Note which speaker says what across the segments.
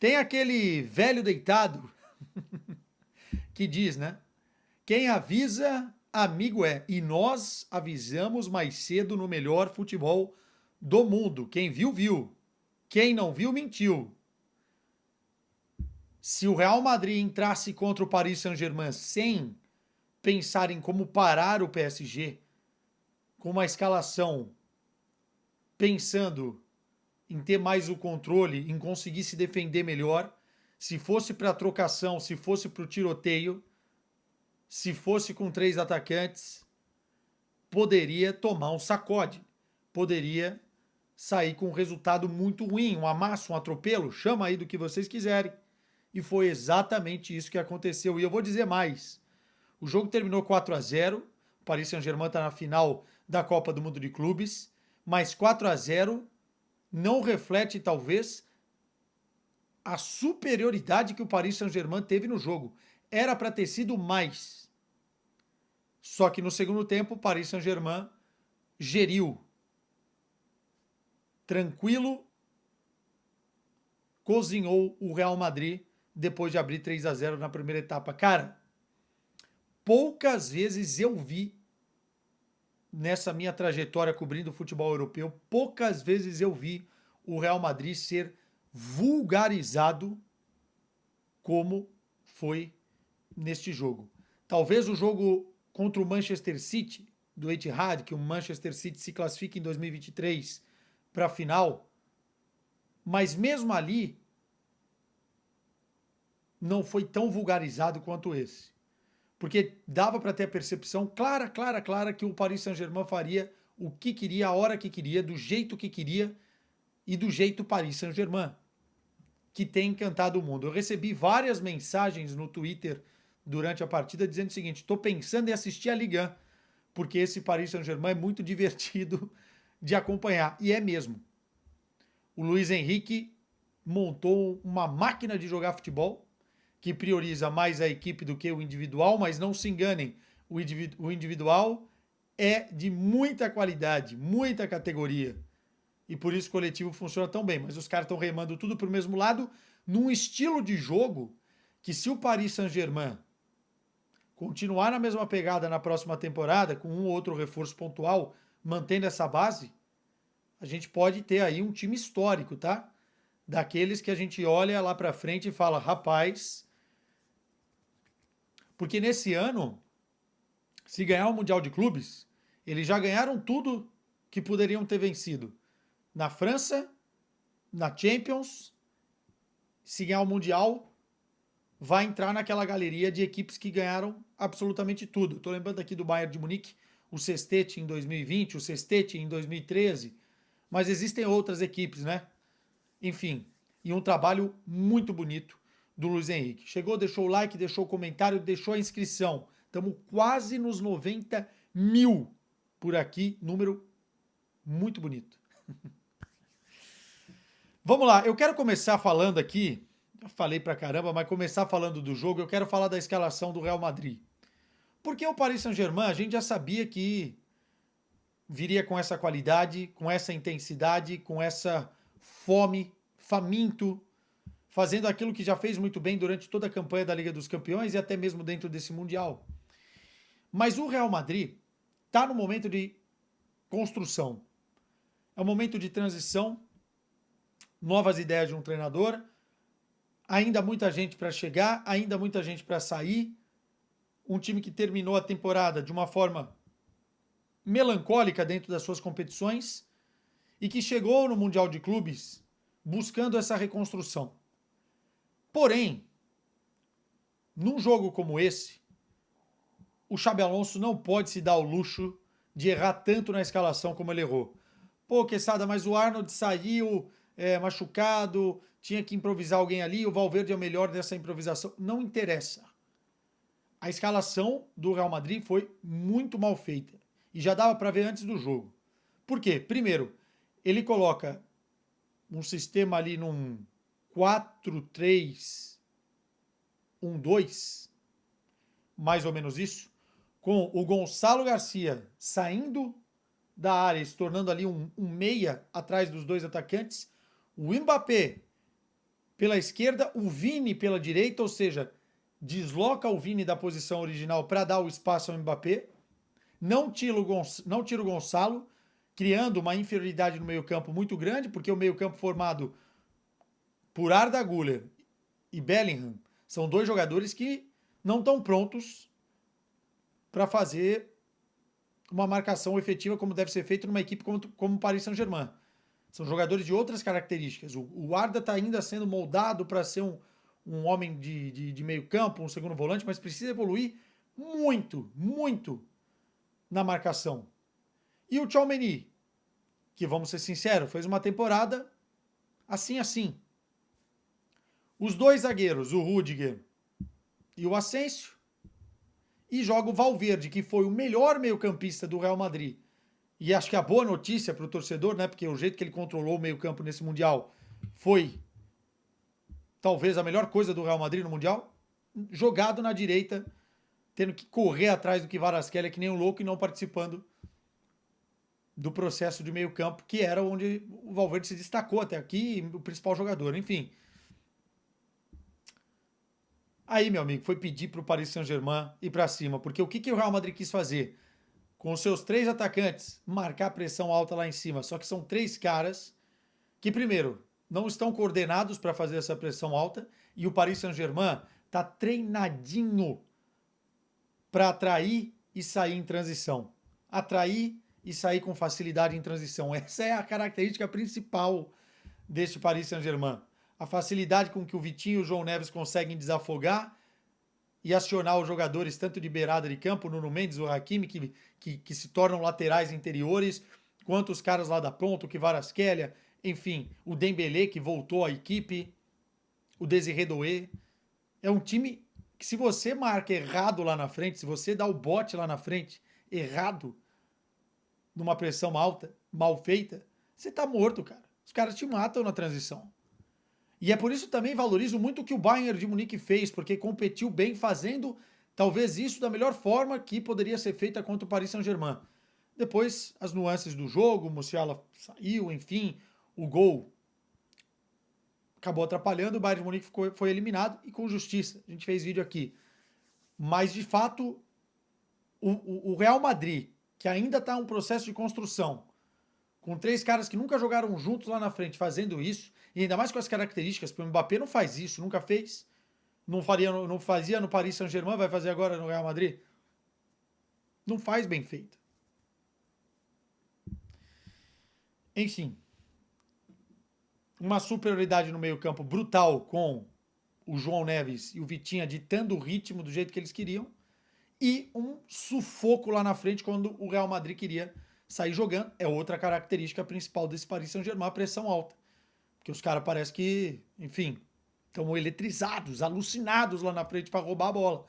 Speaker 1: Tem aquele velho deitado que diz, né? Quem avisa, amigo é. E nós avisamos mais cedo no melhor futebol do mundo. Quem viu, viu. Quem não viu, mentiu. Se o Real Madrid entrasse contra o Paris Saint-Germain sem pensar em como parar o PSG, com uma escalação pensando em ter mais o controle, em conseguir se defender melhor, se fosse para trocação, se fosse para o tiroteio, se fosse com 3 atacantes, poderia tomar um sacode, poderia sair com um resultado muito ruim, um amasso, um atropelo, chama aí do que vocês quiserem. E foi exatamente isso que aconteceu. E eu vou dizer mais. O jogo terminou 4-0. O Paris Saint-Germain está na final da Copa do Mundo de Clubes. Mas 4-0 não reflete, talvez, a superioridade que o Paris Saint-Germain teve no jogo. Era para ter sido mais. Só que no segundo tempo, o Paris Saint-Germain geriu tranquilo, cozinhou o Real Madrid depois de abrir 3-0 na primeira etapa. Cara, poucas vezes eu vi nessa minha trajetória cobrindo o futebol europeu, poucas vezes eu vi o Real Madrid ser vulgarizado como foi neste jogo. Talvez o jogo contra o Manchester City, do Etihad, que o Manchester City se classifica em 2023 para a final, mas mesmo ali não foi tão vulgarizado quanto esse. Porque dava para ter a percepção clara que o Paris Saint-Germain faria o que queria, a hora que queria, do jeito que queria e do jeito Paris Saint-Germain, que tem encantado o mundo. Eu recebi várias mensagens no Twitter durante a partida dizendo o seguinte: estou pensando em assistir a Ligue 1, porque esse Paris Saint-Germain é muito divertido de acompanhar. E é mesmo. O Luiz Henrique montou uma máquina de jogar futebol que prioriza mais a equipe do que o individual, mas não se enganem, o individual é de muita qualidade, muita categoria. E por isso o coletivo funciona tão bem. Mas os caras estão remando tudo para o mesmo lado, num estilo de jogo que, se o Paris Saint-Germain continuar na mesma pegada na próxima temporada, com um ou outro reforço pontual, mantendo essa base, a gente pode ter aí um time histórico, tá? Daqueles que a gente olha lá para frente e fala, rapaz. Porque nesse ano, se ganhar o Mundial de Clubes, eles já ganharam tudo que poderiam ter vencido. Na França, na Champions, se ganhar o Mundial, vai entrar naquela galeria de equipes que ganharam absolutamente tudo. Estou lembrando aqui do Bayern de Munique, o Sestete em 2020, o Sestete em 2013, mas existem outras equipes, né? Enfim, e um trabalho muito bonito do Luiz Henrique. Chegou, deixou o like, deixou o comentário, deixou a inscrição. Estamos quase nos 90 mil por aqui, número muito bonito. Vamos lá, eu quero começar falando aqui, já falei pra caramba, mas começar falando do jogo, eu quero falar da escalação do Real Madrid. Porque o Paris Saint-Germain, a gente já sabia que viria com essa qualidade, com essa intensidade, com essa fome, faminto, fazendo aquilo que já fez muito bem durante toda a campanha da Liga dos Campeões e até mesmo dentro desse Mundial. Mas o Real Madrid está no momento de construção. É um momento de transição, novas ideias de um treinador, ainda muita gente para chegar, ainda muita gente para sair. Um time que terminou a temporada de uma forma melancólica dentro das suas competições e que chegou no Mundial de Clubes buscando essa reconstrução. Porém, num jogo como esse, o Xabi Alonso não pode se dar o luxo de errar tanto na escalação como ele errou. Pô, Quesada, mas o Arnold saiu machucado, tinha que improvisar alguém ali, o Valverde é o melhor dessa improvisação. Não interessa. A escalação do Real Madrid foi muito mal feita. E já dava para ver antes do jogo. Por quê? Primeiro, ele coloca um sistema ali num 4-3-1-2, mais ou menos isso, com o Gonçalo Garcia saindo da área, se tornando ali um meia atrás dos dois atacantes, o Mbappé pela esquerda, o Vini pela direita, ou seja, desloca o Vini da posição original para dar o espaço ao Mbappé, não tira o Gonçalo, criando uma inferioridade no meio-campo muito grande, porque o meio-campo formado por Arda Güler e Bellingham são dois jogadores que não estão prontos para fazer uma marcação efetiva como deve ser feito numa equipe como o Paris Saint-Germain. São jogadores de outras características. O Arda está ainda sendo moldado para ser um homem de meio campo, um segundo volante, mas precisa evoluir muito, muito na marcação. E o Tchouaméni, que vamos ser sinceros, fez uma temporada assim. Os dois zagueiros, o Rüdiger e o Asensio, e joga o Valverde, que foi o melhor meio-campista do Real Madrid. E acho que a boa notícia para o torcedor, né, porque o jeito que ele controlou o meio-campo nesse Mundial foi talvez a melhor coisa do Real Madrid no Mundial, jogado na direita, tendo que correr atrás do Kvaratskhelia que nem um louco e não participando do processo de meio-campo, que era onde o Valverde se destacou até aqui, o principal jogador, enfim. Aí, meu amigo, foi pedir para o Paris Saint-Germain ir para cima, porque o que o Real Madrid quis fazer? Com os seus três atacantes, marcar pressão alta lá em cima. Só que são três caras que, primeiro, não estão coordenados para fazer essa pressão alta, e o Paris Saint-Germain está treinadinho para atrair e sair em transição. Atrair e sair com facilidade em transição. Essa é a característica principal deste Paris Saint-Germain. A facilidade com que o Vitinho e o João Neves conseguem desafogar e acionar os jogadores tanto de beirada de campo, Nuno Mendes, o Hakimi, que se tornam laterais interiores, quanto os caras lá da ponta, o Kvaratskhelia, enfim, o Dembélé, que voltou à equipe, o Désiré Doué. É um time que, se você marca errado lá na frente, se você dá o bote lá na frente, errado, numa pressão alta, mal feita, você tá morto, cara. Os caras te matam na transição. E é por isso também valorizo muito o que o Bayern de Munique fez, porque competiu bem fazendo talvez isso da melhor forma que poderia ser feita contra o Paris Saint-Germain. Depois, as nuances do jogo, o Musiala saiu, enfim, o gol acabou atrapalhando, o Bayern de Munique foi eliminado e com justiça. A gente fez vídeo aqui. Mas, de fato, o Real Madrid, que ainda está em um processo de construção, com três caras que nunca jogaram juntos lá na frente fazendo isso, e ainda mais com as características, porque o Mbappé não faz isso, nunca fez, não fazia no Paris Saint-Germain, vai fazer agora no Real Madrid. Não faz bem feito. Enfim, uma superioridade no meio-campo brutal com o João Neves e o Vitinha ditando o ritmo do jeito que eles queriam, e um sufoco lá na frente quando o Real Madrid queria sair jogando. É outra característica principal desse Paris Saint-Germain, a pressão alta. Porque os caras parecem que, enfim, estão eletrizados, alucinados lá na frente para roubar a bola.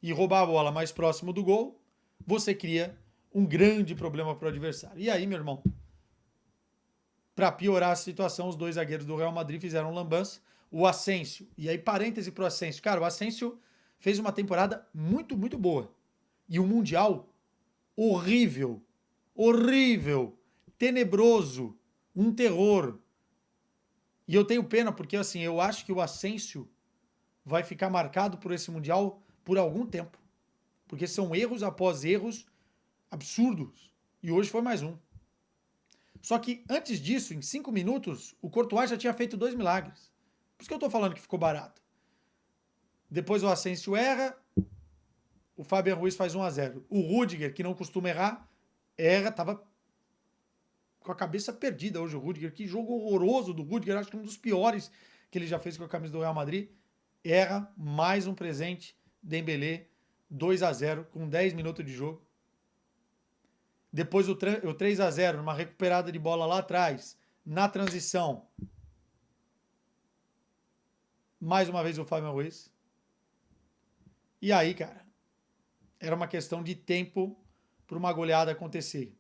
Speaker 1: E roubar a bola mais próximo do gol, você cria um grande problema para o adversário. E aí, meu irmão, para piorar a situação, os dois zagueiros do Real Madrid fizeram lambança. O Asensio, e aí parêntese pro Asensio. Cara, o Asensio fez uma temporada muito, muito boa. E um Mundial horrível, horrível, tenebroso, um terror. E eu tenho pena porque, assim, eu acho que o Asensio vai ficar marcado por esse Mundial por algum tempo. Porque são erros após erros absurdos. E hoje foi mais um. Só que antes disso, em 5 minutos, o Courtois já tinha feito 2 milagres. Por isso que eu tô falando que ficou barato. Depois o Asensio erra, o Fabian Ruiz faz 1-0. O Rüdiger, que não costuma errar, erra, tava com a cabeça perdida hoje o Rüdiger. Que jogo horroroso do Rüdiger, acho que um dos piores que ele já fez com a camisa do Real Madrid. Erra, mais um presente, Dembélé, 2-0, com 10 minutos de jogo. Depois o 3-0, numa recuperada de bola lá atrás, na transição. Mais uma vez o Fabian Ruiz. E aí, cara, era uma questão de tempo para uma goleada acontecer.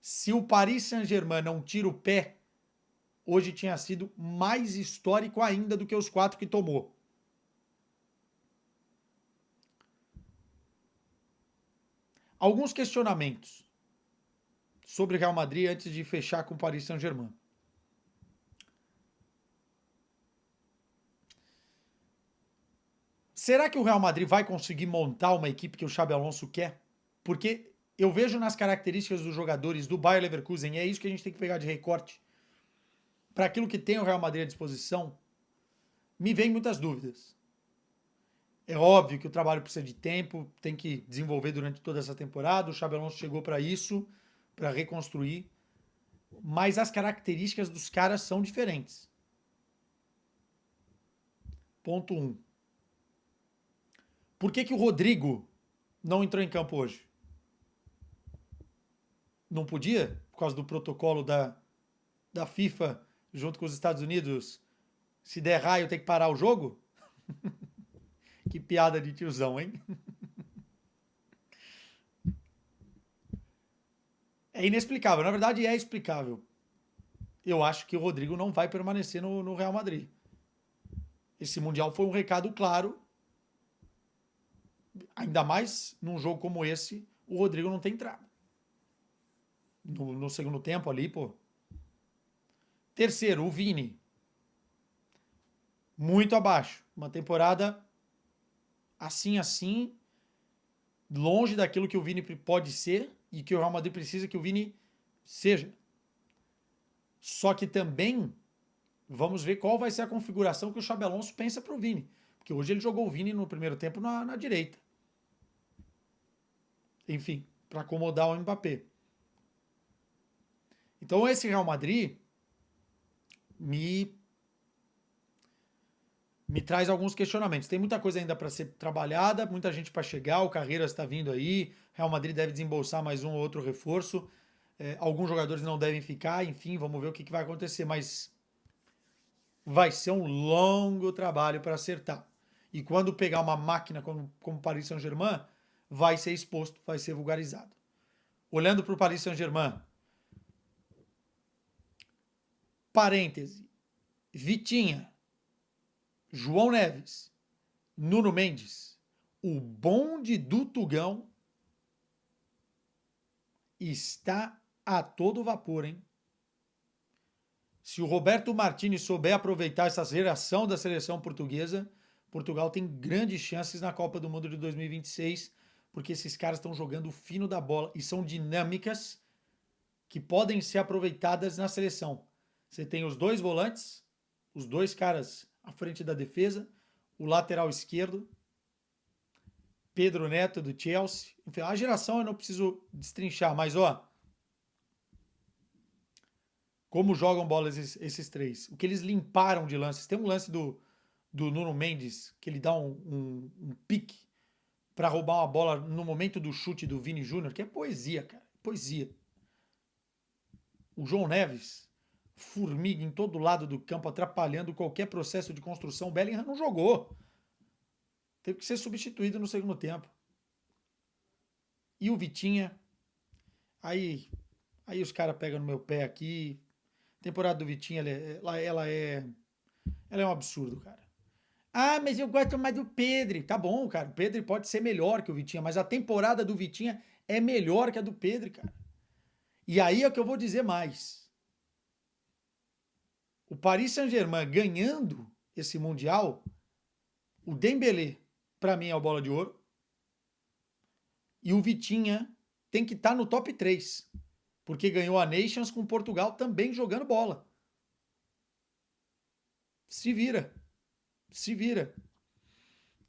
Speaker 1: Se o Paris Saint-Germain não tira o pé, hoje tinha sido mais histórico ainda do que os 4 que tomou. Alguns questionamentos sobre o Real Madrid antes de fechar com o Paris Saint-Germain. Será que o Real Madrid vai conseguir montar uma equipe que o Xabi Alonso quer? Porque eu vejo nas características dos jogadores do Bayer Leverkusen, e é isso que a gente tem que pegar de recorte, para aquilo que tem o Real Madrid à disposição, me vem muitas dúvidas. É óbvio que o trabalho precisa de tempo, tem que desenvolver durante toda essa temporada, o Xabi Alonso chegou para isso, para reconstruir, mas as características dos caras são diferentes. Ponto 1. Por que o Rodrigo não entrou em campo hoje? Não podia? Por causa do protocolo da FIFA junto com os Estados Unidos? Se der raio, tem que parar o jogo? Que piada de tiozão, hein? É inexplicável. Na verdade, é explicável. Eu acho que o Rodrigo não vai permanecer no Real Madrid. Esse Mundial foi um recado claro. Ainda mais num jogo como esse, o Rodrigo não tem entrado. No segundo tempo ali, pô. Terceiro, o Vini. Muito abaixo. Uma temporada assim, longe daquilo que o Vini pode ser e que o Real Madrid precisa que o Vini seja. Só que também vamos ver qual vai ser a configuração que o Xabi Alonso pensa para o Vini. Porque hoje ele jogou o Vini no primeiro tempo na direita. Enfim, para acomodar o Mbappé. Então esse Real Madrid me traz alguns questionamentos. Tem muita coisa ainda para ser trabalhada, muita gente para chegar, o Carreiras está vindo aí, Real Madrid deve desembolsar mais um ou outro reforço, alguns jogadores não devem ficar, enfim, vamos ver o que vai acontecer, mas vai ser um longo trabalho para acertar. E quando pegar uma máquina como Paris Saint-Germain, vai ser exposto, vai ser vulgarizado. Olhando para o Paris Saint-Germain, parêntese, Vitinha, João Neves, Nuno Mendes, o bonde do Tugão está a todo vapor, hein? Se o Roberto Martínez souber aproveitar essa geração da seleção portuguesa, Portugal tem grandes chances na Copa do Mundo de 2026, porque esses caras estão jogando o fino da bola e são dinâmicas que podem ser aproveitadas na seleção. Você tem os dois volantes, os dois caras à frente da defesa, o lateral esquerdo, Pedro Neto do Chelsea. Enfim, a geração eu não preciso destrinchar, mas ó, como jogam bola esses três. O que eles limparam de lances. Tem um lance do Nuno Mendes, que ele dá um pique para roubar uma bola no momento do chute do Vini Júnior, que é poesia, cara. Poesia. O João Neves, formiga em todo lado do campo, atrapalhando qualquer processo de construção. O Bellingham não jogou. Teve que ser substituído no segundo tempo. E o Vitinha, aí os caras pegam no meu pé aqui. A temporada do Vitinha, ela é um absurdo, cara. Ah, mas eu gosto mais do Pedro. Tá bom, cara. O Pedro pode ser melhor que o Vitinha, mas a temporada do Vitinha é melhor que a do Pedro, cara. E aí é o que eu vou dizer mais. O Paris Saint-Germain ganhando esse Mundial, o Dembélé, para mim, é o bola de ouro. E o Vitinha tem que estar no top 3. Porque ganhou a Nations com Portugal também jogando bola. Se vira. Se vira.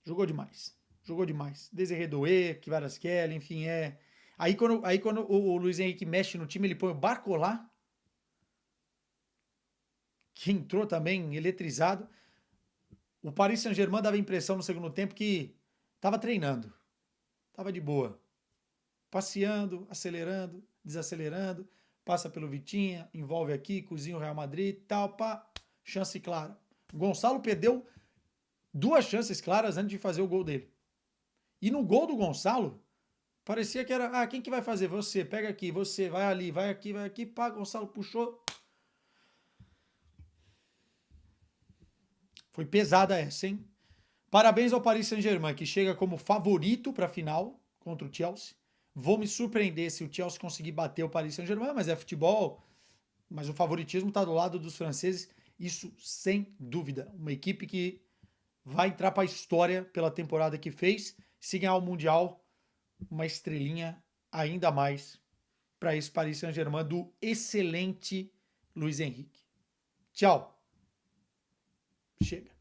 Speaker 1: Jogou demais. Jogou demais. Desiré Doué, Kvaratskhelia, enfim, é... Aí quando o Luiz Henrique mexe no time, ele põe o Barcola, que entrou também eletrizado. O Paris Saint-Germain dava a impressão no segundo tempo que estava treinando. Estava de boa. Passeando, acelerando, desacelerando. Passa pelo Vitinha, envolve aqui, cozinha o Real Madrid, tal, pá. Chance clara. O Gonçalo perdeu 2 chances claras antes de fazer o gol dele. E no gol do Gonçalo, parecia que era, quem que vai fazer? Você, pega aqui, você, vai ali, vai aqui, pá, Gonçalo puxou. Foi pesada essa, hein? Parabéns ao Paris Saint-Germain, que chega como favorito para a final contra o Chelsea. Vou me surpreender se o Chelsea conseguir bater o Paris Saint-Germain, mas é futebol. Mas o favoritismo está do lado dos franceses, isso sem dúvida. Uma equipe que vai entrar para a história pela temporada que fez. Se ganhar o Mundial, uma estrelinha ainda mais para esse Paris Saint-Germain do excelente Luiz Henrique. Tchau. Chega.